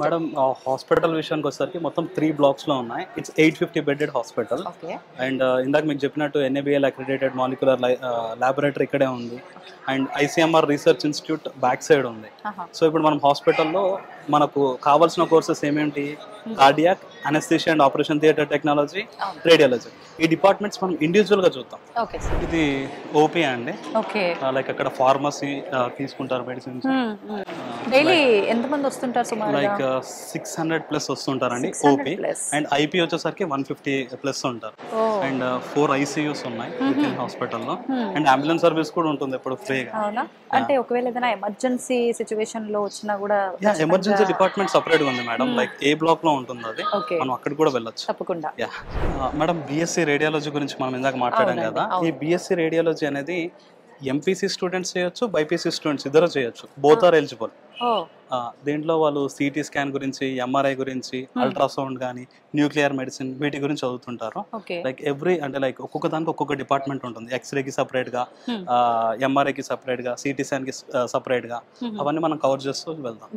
Madam hospital విషయానికి వచ్చేసరికి మొత్తం 3 బ్లాక్స్లో ఉన్నాయి. It's 850 bedded hospital. Okay. And ఇందాక మీకు చెప్పినట్టు NABL అక్రిడేటెడ్ మాలిక్యులర్ ల్యాబొరేటరీ ఇక్కడే ఉంది. And ICMR research institute back side ఉంది. సో ఇప్పుడు మనం హాస్పిటల్లో మనకు కావాల్సిన కోర్సెస్ ఏమేంటి? Cardiac, anaesthesia and operation theatre technology, radiology. ఈ డిపార్ట్మెంట్స్ మనం ఇండివిజువల్గా చూద్దాం. ఓకే. ఇది ఓపీ అండి. ఓకే. లైక్ అక్కడ ఫార్మసీ తీసుకుంటారు మెడిసిన్స్. డైలీ ఎంతమంది వస్తుంటారు సుమారుగా? లైక్ 600 ప్లస్ వస్తుంటారండి 600 ఓపీ. plus. అండ్ ఐపీ వచ్చేసరికి 150 ప్లస్ ఉంటారు. అండ్ 4 ICUs ఉన్నాయి విత్ హాస్పిటల్లో. అండ్ అంబులెన్స్ సర్వీస్ కూడా ఉంటుంది ఇప్పుడు ఫ్రీగా. అవునా? అంటే ఒకవేళ ఏదైనా ఎమర్జెన్సీ సిచ్యువేషన్ లో వచ్చినా కూడా ఎమర్జెన్సీ డిపార్ట్మెంట్ సపరేట్ గా ఉంది మేడం. లైక్ ఏ బ్లాక్ లో ఉంటుంది అది. ఓకే. మనం అక్కడ కూడా వెళ్ళొచ్చు. తప్పకుండా. యా మేడం, BSc రేడియాలజీ గురించి మనం ఇందాక మాట్లాడాం కదా. ఈ BSc రేడియాలజీ అనేది MPC స్టూడెంట్స్ చేయొచ్చు, BPC స్టూడెంట్స్ ఇద్దరు చేయొచ్చు. Both are eligible. దీంట్లో వాళ్ళు CT స్కాన్ గురించి, MRI గురించి, అల్ట్రాసౌండ్ కానీ, న్యూక్లియర్ మెడిసిన్ వీటి గురించి చదువుతుంటారు. లైక్ అంటే లైక్ ఒక్కొక్క దానికి ఒక్కొక్క డిపార్ట్మెంట్ ఉంటుంది. ఎక్స్రేకి సపరేట్ గా, MRIకి సపరేట్ గా, CT స్కాన్ కి సపరేట్ గా, అవన్నీ మనం కవర్ చేస్తూ వెళ్దాం.